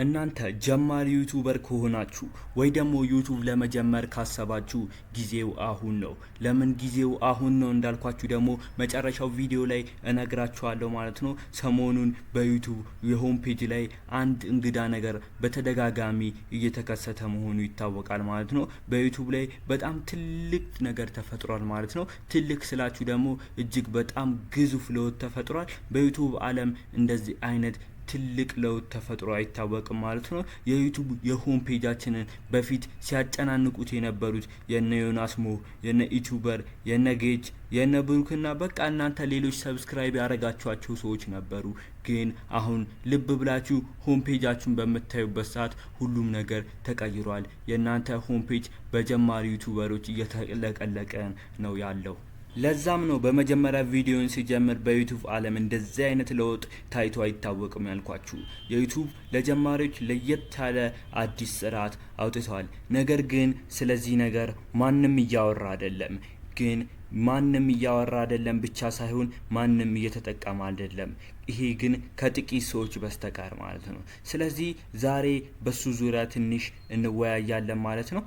እናንተ ጀማሪ ዩቲዩበር ከሆናችሁ ወይ ደግሞ ዩቲዩብ ለመጀመር ካሰባችሁ ጊዜው አሁን ነው። ለምን ጊዜው አሁን ነው እንዳልኳችሁ ደግሞ መጨረሻው ቪዲዮ ላይ እነግራችኋለሁ ማለት ነው። ሰሞኑን በዩቲዩብ የሆም ፔጅ ላይ አንድ እንግዳ ነገር በተደጋጋሚ እየተከሰተ መሆኑ ይታወቃል ማለት ነው። በዩቲዩብ ላይ በጣም ትልቅ ነገር ተፈጥሯል ማለት ነው። ትልቅ ስላችሁ ደግሞ እጅግ በጣም ግዙፍ ለውጥ ተፈጥሯል። በዩቲዩብ ዓለም እንደዚህ አይነት ትልቅ ለውጥ ተፈጥሮ አይታወቅም ማለት ነው። የዩቲዩብ የሆም ፔጃችንን በፊት ሲያጨናንቁት የነበሩት የነ ዮናስ ሞ፣ የነ ዩቲዩበር፣ የነ ጌጅ፣ የነ ብሩክና በቃ እናንተ ሌሎች ሰብስክራይብ ያረጋችኋቸው ሰዎች ነበሩ። ግን አሁን ልብ ብላችሁ ሆም ፔጃችሁን በምታዩበት ሰዓት ሁሉም ነገር ተቀይሯል። የእናንተ ሆም ፔጅ በጀማሪ ዩቲዩበሮች እየተለቀለቀ ነው ያለው። ለዛም ነው በመጀመሪያ ቪዲዮን ሲጀምር በዩቲዩብ ዓለም እንደዚህ አይነት ለውጥ ታይቶ አይታወቅም ያልኳችሁ። የዩቲዩብ ለጀማሪዎች ለየት ያለ አዲስ ስርዓት አውጥተዋል። ነገር ግን ስለዚህ ነገር ማንም እያወራ አይደለም። ግን ማንም እያወራ አይደለም ብቻ ሳይሆን ማንም እየተጠቀመ አይደለም። ይሄ ግን ከጥቂት ሰዎች በስተቀር ማለት ነው። ስለዚህ ዛሬ በሱ ዙሪያ ትንሽ እንወያያለን ማለት ነው።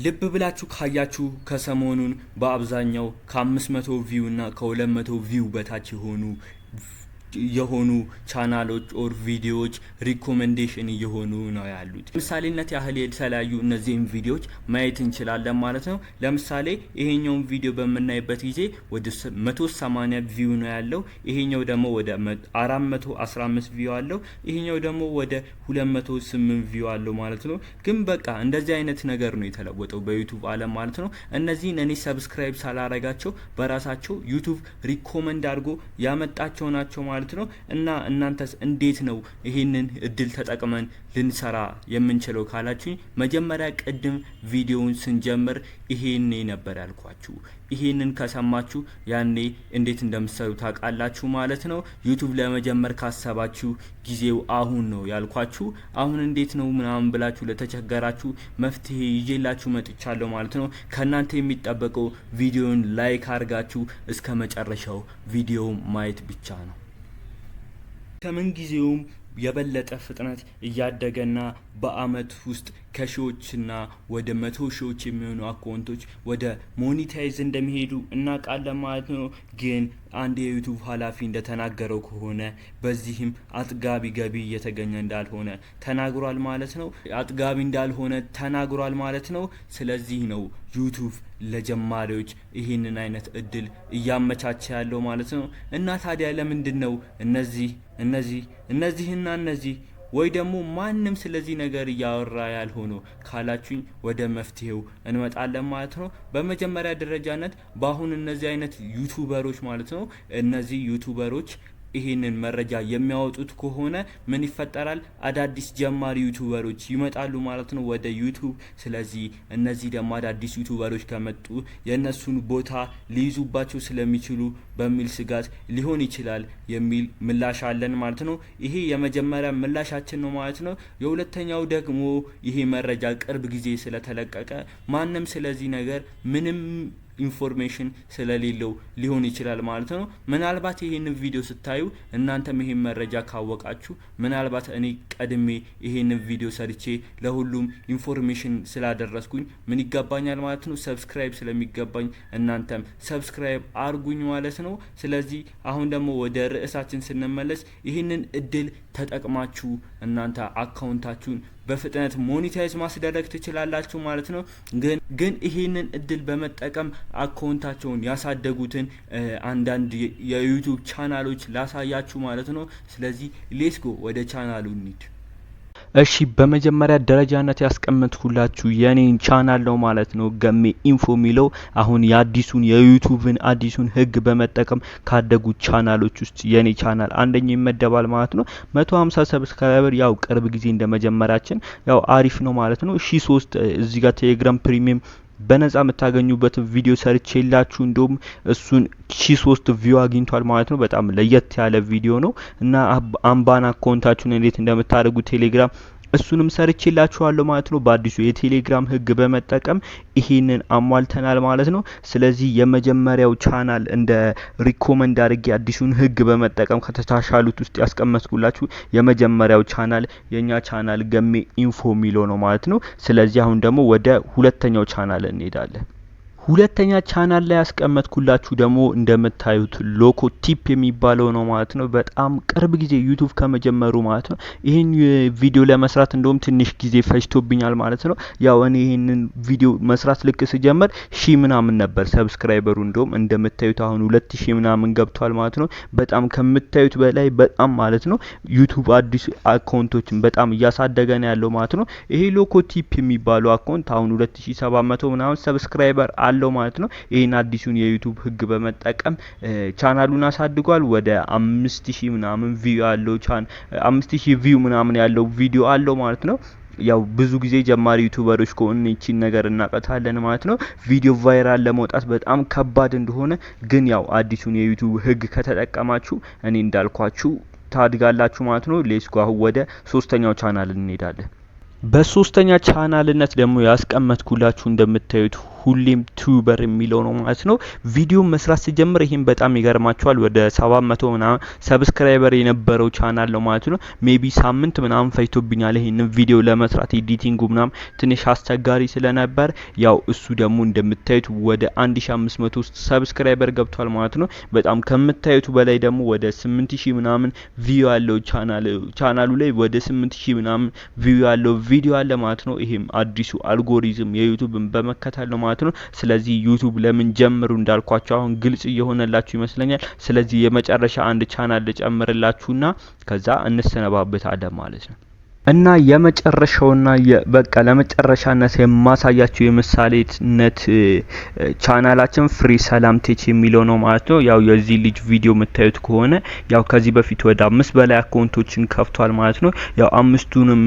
ልብ ብላችሁ ካያችሁ ከሰሞኑን በአብዛኛው ከ500 ቪው እና ከ200 ቪው በታች የሆኑ ቻናሎች ኦር ቪዲዮዎች ሪኮሜንዴሽን እየሆኑ ነው ያሉት። ለምሳሌነት ያህል የተለያዩ እነዚህን ቪዲዮዎች ማየት እንችላለን ማለት ነው። ለምሳሌ ይሄኛውን ቪዲዮ በምናይበት ጊዜ ወደ 180 ቪው ነው ያለው። ይሄኛው ደግሞ ወደ 415 ቪው አለው። ይሄኛው ደግሞ ወደ 208 ቪው አለው ማለት ነው። ግን በቃ እንደዚህ አይነት ነገር ነው የተለወጠው በዩቲዩብ ዓለም ማለት ነው። እነዚህን እኔ ሰብስክራይብ ሳላረጋቸው በራሳቸው ዩቲዩብ ሪኮመንድ አድርጎ ያመጣቸው ናቸው ማለት ነው። እና እናንተስ እንዴት ነው ይሄንን እድል ተጠቅመን ልንሰራ የምንችለው ካላችሁኝ፣ መጀመሪያ ቅድም ቪዲዮውን ስንጀምር ይሄኔ ነበር ያልኳችሁ። ይሄንን ከሰማችሁ ያኔ እንዴት እንደምትሰሩ ታውቃላችሁ ማለት ነው። ዩቲዩብ ለመጀመር ካሰባችሁ ጊዜው አሁን ነው ያልኳችሁ። አሁን እንዴት ነው ምናምን ብላችሁ ለተቸገራችሁ መፍትሄ ይዤላችሁ መጥቻለሁ ማለት ነው። ከናንተ የሚጠበቀው ቪዲዮውን ላይክ አድርጋችሁ እስከ መጨረሻው ቪዲዮ ማየት ብቻ ነው። ከምን ጊዜውም የበለጠ ፍጥነት እያደገና በአመት ውስጥ ከሺዎችና ወደ 100 ሺዎች የሚሆኑ አካውንቶች ወደ ሞኔታይዝ እንደሚሄዱ እናውቃለን ማለት ነው። ግን አንድ የዩቲዩብ ኃላፊ እንደተናገረው ከሆነ በዚህም አጥጋቢ ገቢ እየተገኘ እንዳልሆነ ተናግሯል ማለት ነው። አጥጋቢ እንዳልሆነ ተናግሯል ማለት ነው። ስለዚህ ነው ዩቲዩብ ለጀማሪዎች ይህንን አይነት እድል እያመቻቸ ያለው ማለት ነው። እና ታዲያ ለምንድን ነው እነዚህና እነዚህ ወይ ደግሞ ማንም ስለዚህ ነገር እያወራ ያልሆነው ካላችሁኝ ወደ መፍትሄው እንመጣለን ማለት ነው። በመጀመሪያ ደረጃነት በአሁን እነዚህ አይነት ዩቲዩበሮች ማለት ነው እነዚህ ዩቲዩበሮች ይሄንን መረጃ የሚያወጡት ከሆነ ምን ይፈጠራል? አዳዲስ ጀማሪ ዩቲዩበሮች ይመጣሉ ማለት ነው ወደ ዩቲዩብ። ስለዚህ እነዚህ ደግሞ አዳዲስ ዩቲዩበሮች ከመጡ የነሱን ቦታ ሊይዙባቸው ስለሚችሉ በሚል ስጋት ሊሆን ይችላል የሚል ምላሽ አለን ማለት ነው። ይሄ የመጀመሪያ ምላሻችን ነው ማለት ነው። የሁለተኛው ደግሞ ይሄ መረጃ ቅርብ ጊዜ ስለተለቀቀ ማንም ስለዚህ ነገር ምንም ኢንፎርሜሽን ስለሌለው ሊሆን ይችላል ማለት ነው። ምናልባት ይሄንን ቪዲዮ ስታዩ እናንተም ይሄን መረጃ ካወቃችሁ ምናልባት እኔ ቀድሜ ይሄንን ቪዲዮ ሰርቼ ለሁሉም ኢንፎርሜሽን ስላደረስኩኝ ምን ይገባኛል ማለት ነው፣ ሰብስክራይብ ስለሚገባኝ እናንተም ሰብስክራይብ አርጉኝ ማለት ነው። ስለዚህ አሁን ደግሞ ወደ ርዕሳችን ስንመለስ ይሄንን እድል ተጠቅማችሁ እናንተ አካውንታችሁን በፍጥነት ሞኔታይዝ ማስደረግ ትችላላችሁ ማለት ነው። ግን ይሄንን እድል በመጠቀም አካውንታቸውን ያሳደጉትን አንዳንድ የዩቲዩብ ቻናሎች ላሳያችሁ ማለት ነው። ስለዚህ ሌትስ ጎ ወደ ቻናሉ እንሂድ። እሺ በመጀመሪያ ደረጃነት ያስቀመጥኩላችሁ የኔን ቻናል ነው ማለት ነው። ገሜ ኢንፎ ሚለው አሁን የአዲሱን የዩቲዩብን አዲሱን ህግ በመጠቀም ካደጉ ቻናሎች ውስጥ የኔ ቻናል አንደኛው ይመደባል ማለት ነው። 150 ሰብስክራይበር ያው ቅርብ ጊዜ እንደመጀመራችን ያው አሪፍ ነው ማለት ነው። 3 እዚህ ጋር ቴሌግራም ፕሪሚየም በነጻ የምታገኙበት ቪዲዮ ሰርቼላችሁ እንደውም እሱን 3 ቪው አግኝቷል ማለት ነው። በጣም ለየት ያለ ቪዲዮ ነው እና አምባና አካውንታችሁን እንዴት እንደምታደርጉ ቴሌግራም እሱንም ሰርቼላችኋለሁ ማለት ነው። በአዲሱ የቴሌግራም ህግ በመጠቀም ይሄንን አሟልተናል ማለት ነው። ስለዚህ የመጀመሪያው ቻናል እንደ ሪኮመንድ አድርጌ አዲሱን ህግ በመጠቀም ከተሻሻሉት ውስጥ ያስቀመጥኩላችሁ የመጀመሪያው ቻናል የኛ ቻናል ገሜ ኢንፎ የሚለው ነው ማለት ነው። ስለዚህ አሁን ደግሞ ወደ ሁለተኛው ቻናል እንሄዳለን። ሁለተኛ ቻናል ላይ ያስቀመጥኩላችሁ ደግሞ እንደምታዩት ሎኮ ቲፕ የሚባለው ነው ማለት ነው። በጣም ቅርብ ጊዜ ዩቲዩብ ከመጀመሩ ማለት ነው ይሄን ቪዲዮ ለመስራት እንደውም ትንሽ ጊዜ ፈጅቶብኛል ማለት ነው። ያው እኔ ይሄንን ቪዲዮ መስራት ልክ ስጀምር 1000 ምናምን ነበር ሰብስክራይበሩ። እንደውም እንደምታዩት አሁን 2000 ምናምን ገብቷል ማለት ነው። በጣም ከምታዩት በላይ በጣም ማለት ነው ዩቲዩብ አዲስ አካውንቶችን በጣም እያሳደገ ነው ያለው ማለት ነው። ይሄ ሎኮ ቲፕ የሚባለው አካውንት አሁን 2700 ምናምን ሰብስክራይበር አለው ማለት ነው። ይሄን አዲሱን የዩቲዩብ ህግ በመጠቀም ቻናሉን አሳድጓል። ወደ 5000 ምናምን ቪው ያለው 5000 ቪው ምናምን ያለው ቪዲዮ አለው ማለት ነው። ያው ብዙ ጊዜ ጀማሪ ዩቲዩበሮች ከሆነ እቺን ነገር እናቀታለን ማለት ነው። ቪዲዮ ቫይራል ለመውጣት በጣም ከባድ እንደሆነ ግን ያው አዲሱን የዩቲዩብ ህግ ከተጠቀማችሁ እኔ እንዳልኳችሁ ታድጋላችሁ ማለት ነው። ሌትስ ጎ አሁን ወደ ሶስተኛው ቻናል እንሄዳለን። በሶስተኛ ቻናልነት ደግሞ ያስቀመጥኩላችሁ እንደምታዩት ሁሌም ቱበር የሚለው ነው ማለት ነው። ቪዲዮ መስራት ሲጀምር ይሄን በጣም ይገርማችኋል ወደ 700 ምናምን ሰብስክራይበር የነበረው ቻናል ነው ማለት ነው። ሜቢ ሳምንት ምናምን ፈጅቶብኛል ይሄንን ቪዲዮ ለመስራት ኤዲቲንጉ ምናምን ትንሽ አስቸጋሪ ስለነበር ያው እሱ ደግሞ እንደምታዩት ወደ 1500 ሰብስክራይበር ገብቷል ማለት ነው። በጣም ከምታዩት በላይ ደግሞ ወደ 8000 ምናምን ቪው ያለው ቻናሉ ላይ ወደ 8000 ምናምን ቪው ያለው ቪዲዮ አለ ማለት ነው። ይሄም አዲሱ አልጎሪዝም የዩቲዩብን በመከተል ነው ማለት ነው። ስለዚህ ዩቲዩብ ለምን ጀምሩ እንዳልኳችሁ አሁን ግልጽ እየሆነላችሁ ይመስለኛል። ስለዚህ የመጨረሻ አንድ ቻናል ልጨምርላችሁና ከዛ እንሰነባበታለን ማለት ነው። እና የመጨረሻውና በቃ ለመጨረሻነት የማሳያችሁ የምሳሌነት ቻናላችን ፍሪ ሰላም ቴክ የሚለው ነው ማለት ነው። ያው የዚህ ልጅ ቪዲዮ የምታዩት ከሆነ ያው ከዚህ በፊት ወደ 5 በላይ አካውንቶችን ከፍቷል ማለት ነው። ያው 5ቱንም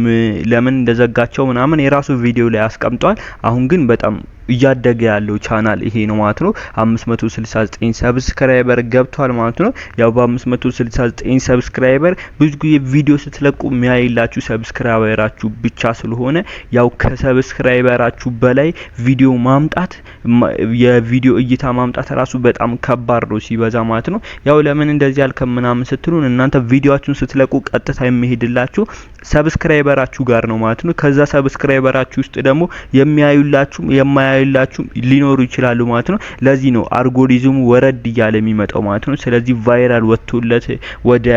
ለምን እንደዘጋቸው ምናምን የራሱ ቪዲዮ ላይ አስቀምጧል። አሁን ግን በጣም እያደገ ያለው ቻናል ይሄ ነው ማለት ነው። 569 ሰብስክራይበር ገብቷል ማለት ነው። ያው በ569 ሰብስክራይበር ብዙ ጊዜ ቪዲዮ ስትለቁ የሚያይላችሁ ሰብስክራይበራችሁ ብቻ ስለሆነ ያው ከሰብስክራይበራችሁ በላይ ቪዲዮ ማምጣት የቪዲዮ እይታ ማምጣት ራሱ በጣም ከባድ ነው ሲበዛ ማለት ነው። ያው ለምን እንደዚህ ያልከምናምን ስትሉን እናንተ ቪዲዮአችሁን ስትለቁ ቀጥታ የሚሄድላችሁ ሰብስክራይበራችሁ ጋር ነው ማለት ነው። ከዛ ሰብስክራይበራችሁ ውስጥ ደግሞ የሚያዩላችሁ የማያዩላችሁ ሊኖሩ ይችላሉ ማለት ነው። ለዚህ ነው አልጎሪዝሙ ወረድ እያለ የሚመጣው ማለት ነው። ስለዚህ ቫይራል ወጥቶለት ወደ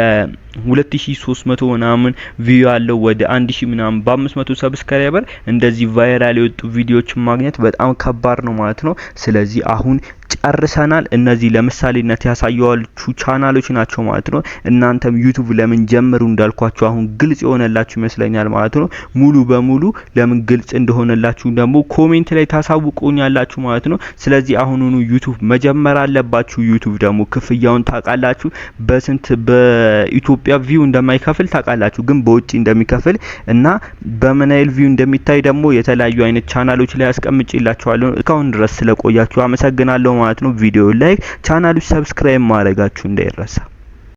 2300 ምናምን ቪው ያለው ወደ 1000 ምናምን በ500 ሰብስክራይበር እንደዚህ ቫይራል የወጡ ቪዲዮዎችን ማግኘት በጣም ከባድ ነው ማለት ነው። ስለዚህ አሁን ጨርሰናል። እነዚህ ለምሳሌነት ያሳየዋችሁ ቻናሎች ናቸው ማለት ነው። እናንተም ዩቲዩብ ለምን ጀምሩ እንዳልኳችሁ አሁን ግልጽ ይሆነላችሁ ይመስለኛል ማለት ነው። ሙሉ በሙሉ ለምን ግልጽ እንደሆነላችሁ ደግሞ ኮሜንት ላይ ታሳውቁኛላችሁ ማለት ነው። ስለዚህ አሁኑኑ ዩቲዩብ መጀመር አለባችሁ። ዩቲዩብ ደግሞ ክፍያውን ታውቃላችሁ። በስንት በኢትዮጵያ ቪው እንደማይከፍል ታውቃላችሁ፣ ግን በውጪ እንደሚከፍል እና በምን ያህል ቪው እንደሚታይ ደግሞ የተለያዩ አይነት ቻናሎች ላይ አስቀምጬላችኋለሁ። እስካሁን ድረስ ስለቆያችሁ አመሰግናለሁ ማለት ነው። ቪዲዮ ላይክ ቻናሉ ሰብስክራይብ ማድረጋችሁ እንዳይረሳ።